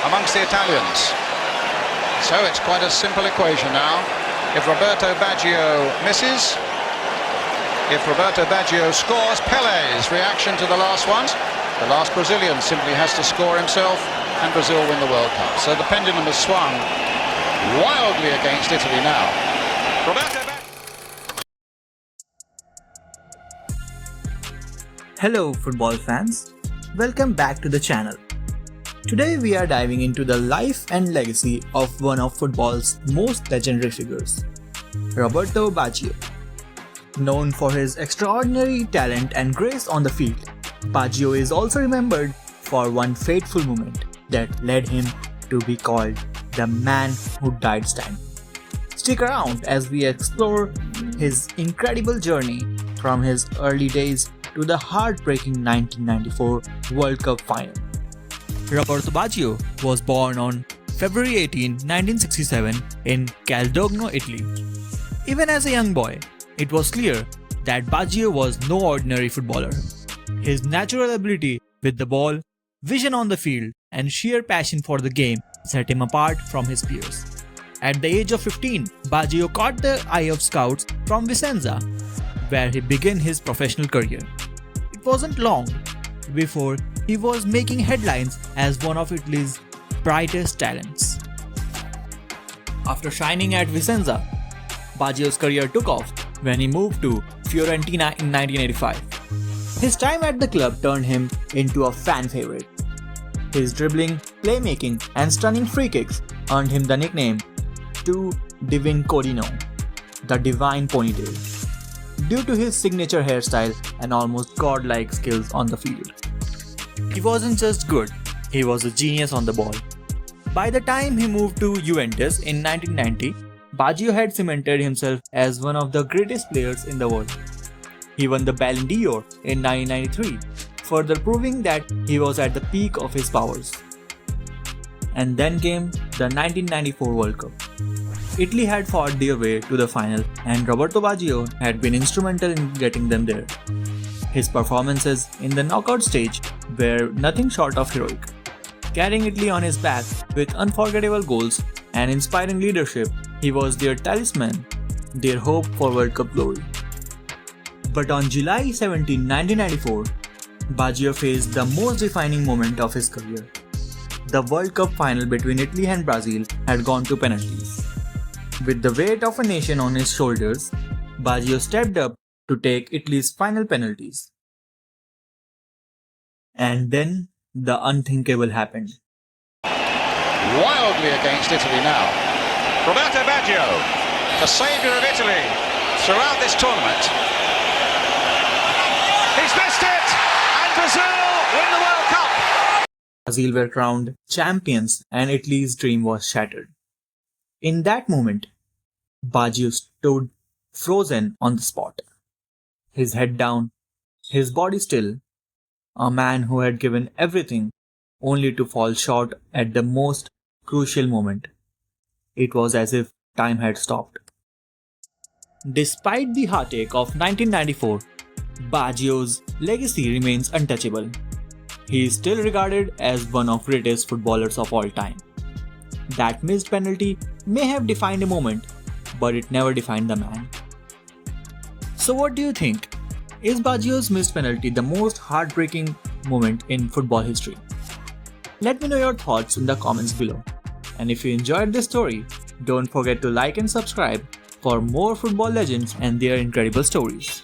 amongst the Italians. So it's quite a simple equation now. If Roberto Baggio misses, if Roberto Baggio scores, Pele's reaction to the last one. The last Brazilian simply has to score himself and Brazil win the World Cup. So the pendulum has swung wildly against Italy now. Roberto Hello football fans, welcome back to the channel. Today we are diving into the life and legacy of one of football's most legendary figures, Roberto Baggio. Known for his extraordinary talent and grace on the field, Baggio is also remembered for one fateful moment that led him to be called the man who died standing. Stick around as we explore his incredible journey from his early days to the heartbreaking 1994 World Cup final. Roberto Baggio was born on February 18, 1967 in Caldogno, Italy. Even as a young boy, it was clear that Baggio was no ordinary footballer. His natural ability with the ball, vision on the field, and sheer passion for the game set him apart from his peers. At the age of 15, Baggio caught the eye of scouts from Vicenza, where he began his professional career. It wasn't long before he was making headlines as one of Italy's brightest talents. After shining at Vicenza, Baggio's career took off when he moved to Fiorentina in 1985. His time at the club turned him into a fan favorite. His dribbling, playmaking, and stunning free kicks earned him the nickname Tu Divin Codino, the Divine Ponytail, due to his signature hairstyle and almost godlike skills on the field. He wasn't just good, he was a genius on the ball. By the time he moved to Juventus in 1990, Baggio had cemented himself as one of the greatest players in the world. He won the Ballon d'Or in 1993, further proving that he was at the peak of his powers. And then came the 1994 World Cup. Italy had fought their way to the final and Roberto Baggio had been instrumental in getting them there. His performances in the knockout stage were nothing short of heroic, carrying Italy on his back with unforgettable goals and inspiring leadership. He was their talisman, their hope for World Cup glory. But on July 17, 1994, Baggio faced the most defining moment of his career. The World Cup final between Italy and Brazil had gone to penalties. With the weight of a nation on his shoulders, Baggio stepped up to take Italy's final penalties. And then the unthinkable happened. wildly against Italy now. Roberto Baggio, the saviour of Italy throughout this tournament. He's missed it, and Brazil win the World Cup. Brazil were crowned champions and Italy's dream was shattered. In that moment, Baggio stood frozen on the spot. His head down, his body still, a man who had given everything only to fall short at the most crucial moment. It was as if time had stopped. Despite the heartache of 1994, Baggio's legacy remains untouchable. He is still regarded as one of the greatest footballers of all time. That missed penalty may have defined a moment, but it never defined the man. So what do you think? Is Baggio's missed penalty the most heartbreaking moment in football history? Let me know your thoughts in the comments below. And if you enjoyed this story, don't forget to like and subscribe for more football legends and their incredible stories.